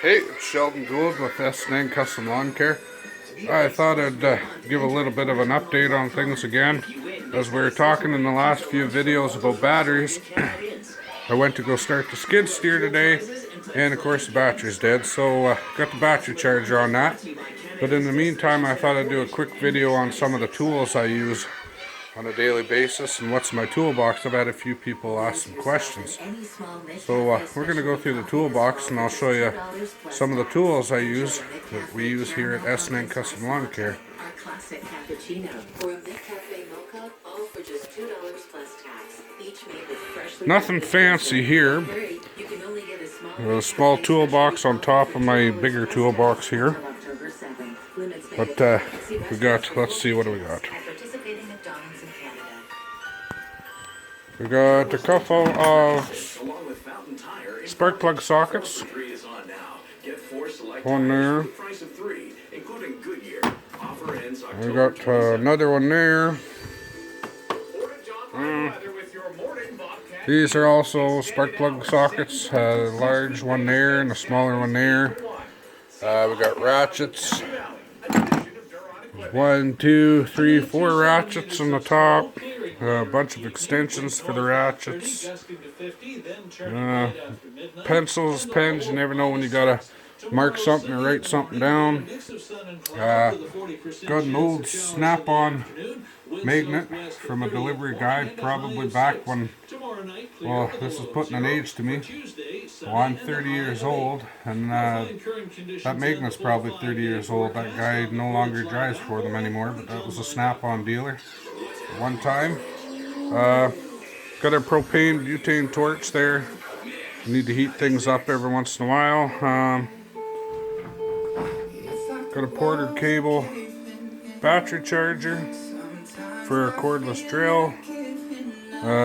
Hey, it's Sheldon Gould with S&N Custom Lawn Care. I thought I'd give a little bit of an update on things again. As we were talking in the last few videos about batteries, I went to go start the skid steer today, and of course the battery's dead, so got the battery charger on that. But in the meantime, I thought I'd do a quick video on some of the tools I use on a daily basis and what's in my toolbox. I've had a few people ask some questions. So we're going to go through the toolbox and I'll show you some of the tools I use that we use here at S&N Custom Lawn Care. Classic cappuccino or a McCafe mocha, all for just $2 plus tax. Each made with freshly Nothing fancy here. A small toolbox on top of my bigger toolbox here. But we got, let's see, what do we got? We got a couple of spark plug sockets. One there. We got another one there. These are also spark plug sockets. A large one there and a smaller one there. We got ratchets. 1, 2, 3, 4 ratchets on the top. A bunch of extensions for the ratchets. Pencils, pens. You never know when you gotta mark something or write something down. Got an old Snap-on magnet from a delivery guy, probably back when, well, this is putting an age to me. Well, I'm 30 years old, and that magnet's probably 30 years old. That guy no longer drives for them anymore, but that was a Snap-on dealer at one time. Got a propane butane torch there. You need to heat things up every once in a while. Got a Porter cable battery charger for a cordless drill.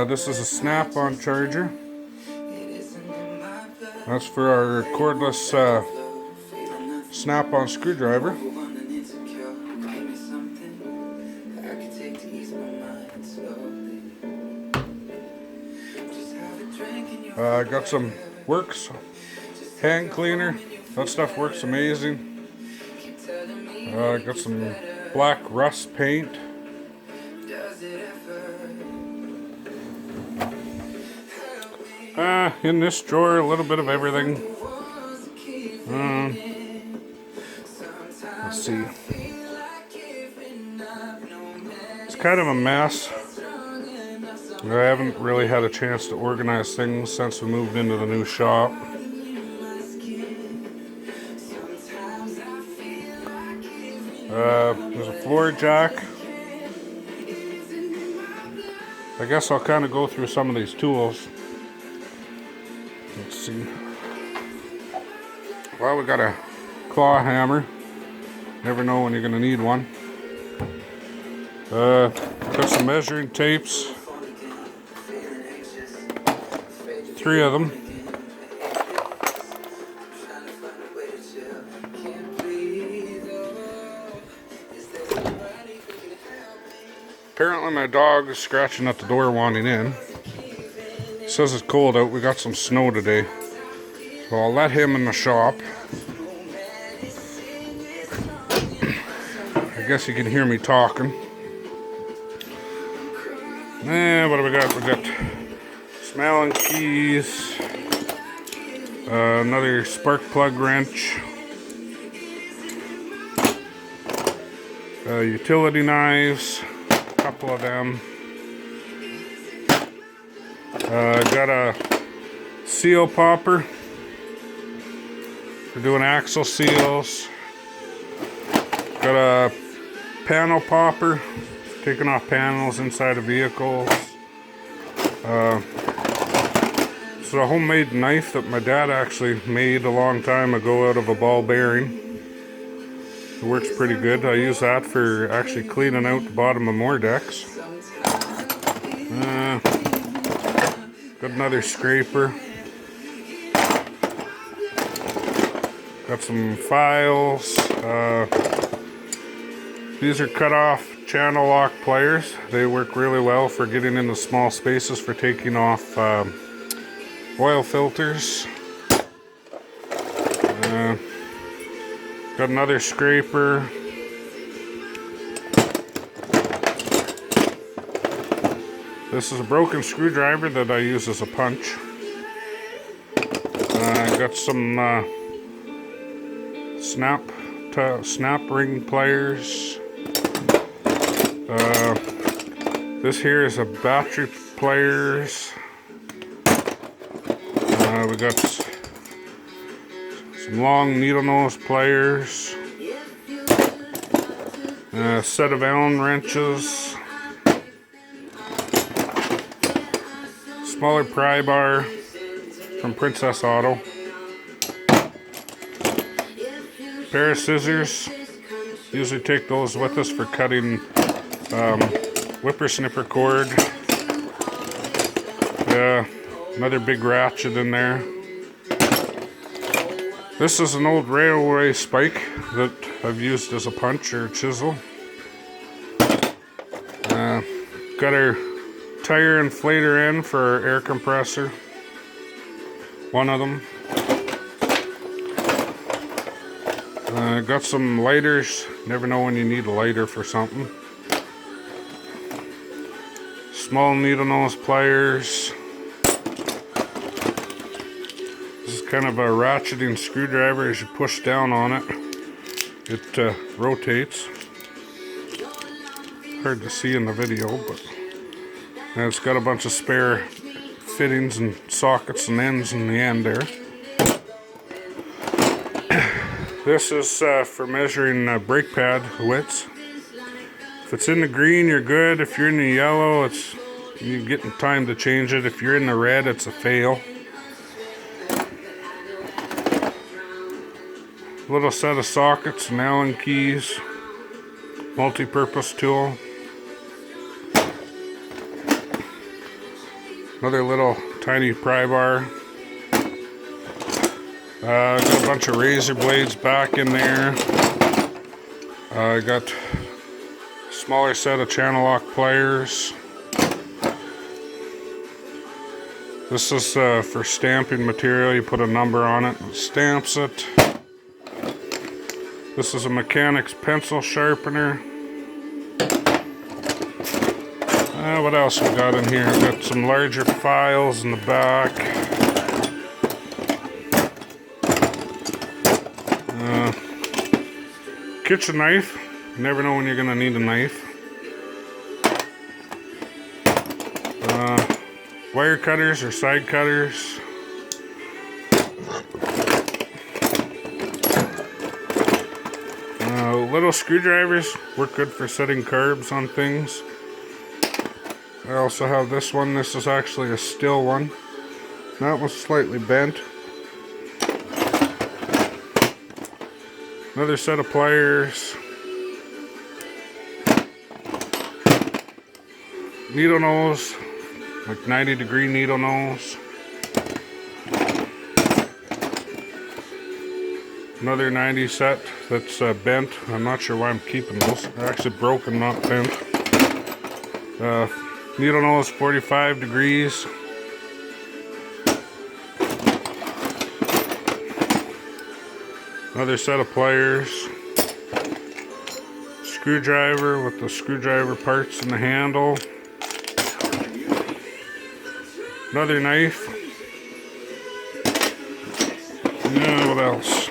This is a Snap-on charger. That's for our cordless Snap-on screwdriver. Got some Works hand cleaner. That stuff works amazing. Got some black rust paint. In this drawer, a little bit of everything. Let's see. It's kind of a mess. I haven't really had a chance to organize things since we moved into the new shop. There's a floor jack. I guess I'll kind of go through some of these tools. Let's see. Well, we got a claw hammer. Never know when you're going to need one. Got some measuring tapes. 3 of them. Apparently my dog is scratching at the door wanting in. Says it's cold out. We got some snow today. So I'll let him in the shop. I guess you can hear me talking. What do we got? We got some Allen keys. Another spark plug wrench. Utility knives. A couple of them. Got a seal popper for doing axle seals. Got a panel popper, taking off panels inside of vehicles. It's a homemade knife that my dad actually made a long time ago out of a ball bearing. It works pretty good. I use that for actually cleaning out the bottom of more decks. Got another scraper. Got some files. These are cut off channel lock pliers. They work really well for getting into small spaces for taking off oil filters. Got another scraper. This is a broken screwdriver that I use as a punch. Got some snap ring pliers. This here is a battery pliers. We got some long needle nose pliers. A set of Allen wrenches. Smaller pry bar from Princess Auto. Pair of scissors. Usually take those with us for cutting whippersnipper cord. Another big ratchet in there. This is an old railway spike that I've used as a punch or chisel. Got our tire inflator in for our air compressor. One of them. Got some lighters. Never know when you need a lighter for something. Small needle nose pliers. This is kind of a ratcheting screwdriver. As you push down on it, it rotates. Hard to see in the video, but it's got a bunch of spare fittings and sockets and ends in the end there. This is for measuring brake pad widths. If it's in the green, you're good. If you're in the yellow, you're getting time to change it. If you're in the red, it's a fail. Little set of sockets and Allen keys. Multi-purpose tool. Another little tiny pry bar. Got a bunch of razor blades back in there. I got a smaller set of channel lock pliers. This is for stamping material. You put a number on it, it stamps it. This is a mechanic's pencil sharpener. What else we got in here? Got some larger files in the back. Kitchen knife. You never know when you're gonna need a knife. Wire cutters or side cutters. Little screwdrivers work good for setting carbs on things. I also have this one. This is actually a steel one. That was slightly bent. Another set of pliers. Needle nose, like 90-degree needle nose. Another 90 set that's bent. I'm not sure why I'm keeping those. They're actually broken, not bent. Needle nose 45 degrees. Another set of pliers. Screwdriver with the screwdriver parts in the handle. Another knife. What else?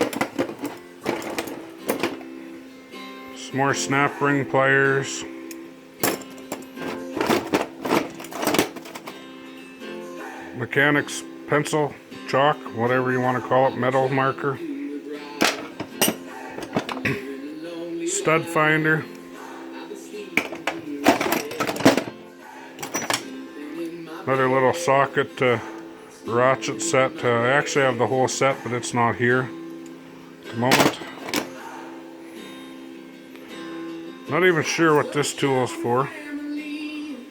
Some more snap ring pliers. Mechanic's pencil, chalk, whatever you want to call it, metal marker. Stud finder. Another little socket ratchet set. I actually have the whole set, but it's not here at the moment. Not even sure what this tool is for.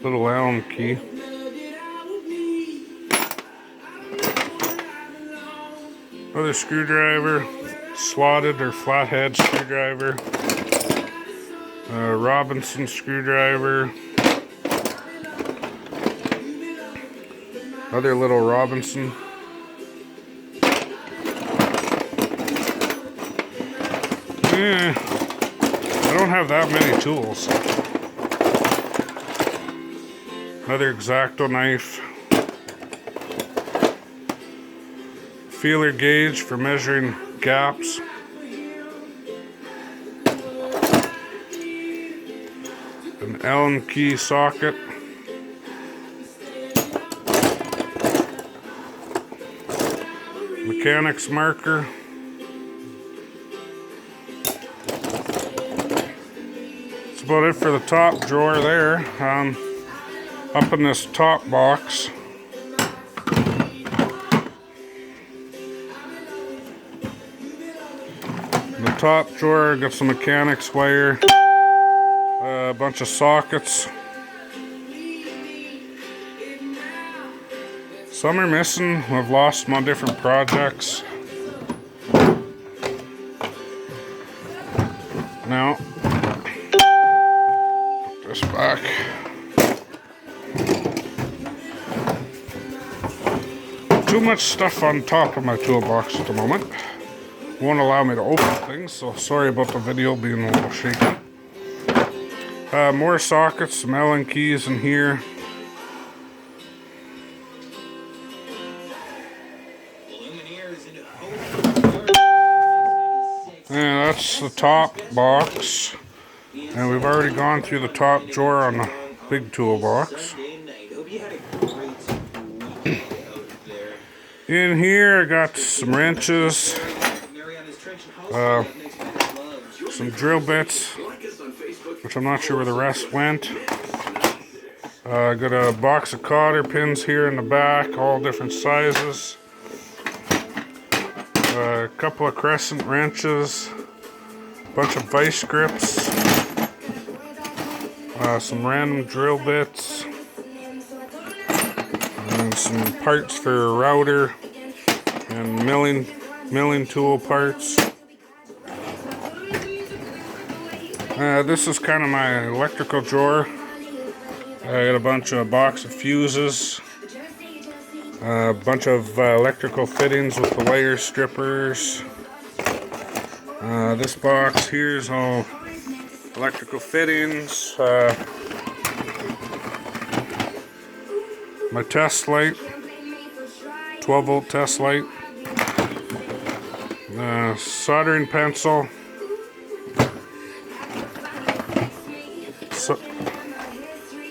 Little Allen key. Another screwdriver, slotted or flathead screwdriver. Robinson screwdriver. Another little Robinson. I don't have that many tools. Another X-Acto knife. Feeler gauge for measuring gaps. An Allen key socket. Mechanics marker. That's about it for the top drawer there. Up in this top box, in the top drawer, got some mechanics wire, a bunch of sockets. Some are missing. I've lost them on different projects. Now, put this back. Too much stuff on top of my toolbox at the moment. Won't allow me to open things, so sorry about the video being a little shaky. More sockets, some Allen keys in here. And that's the top box. And we've already gone through the top drawer on the big toolbox. In here I got some wrenches, some drill bits, which I'm not sure where the rest went. I got a box of cotter pins here in the back, all different sizes. A couple of crescent wrenches, a bunch of vice grips, some random drill bits, and some parts for a router and milling tool parts. This is kind of my electrical drawer. I got a box of fuses, a bunch of electrical fittings with the wire strippers. This box here is all electrical fittings. My test light, 12 volt test light, soldering pencil,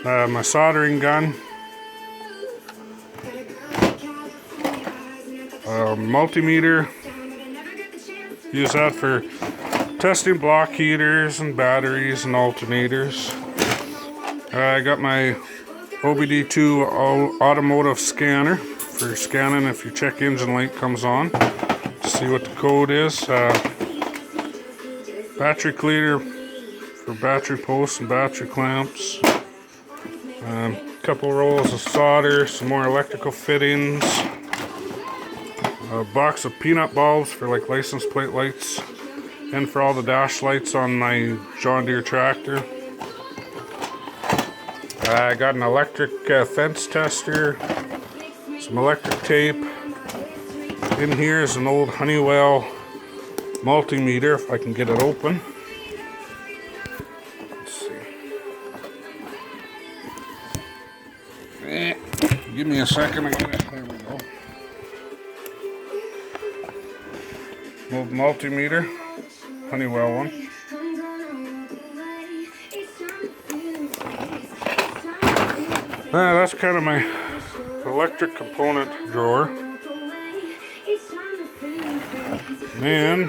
my soldering gun, multimeter, use that for testing block heaters and batteries and alternators. I got my OBD2 automotive scanner for scanning if your check engine light comes on. See what the code is. Battery cleaner for battery posts and battery clamps. A couple rolls of solder, some more electrical fittings. A box of peanut bulbs for like license plate lights and for all the dash lights on my John Deere tractor. I got an electric fence tester, some electric tape. In here is an old Honeywell multimeter, if I can get it open. Let's see. Give me a second to get it. There we go. Old multimeter, Honeywell one. That's kind of my electric component drawer. And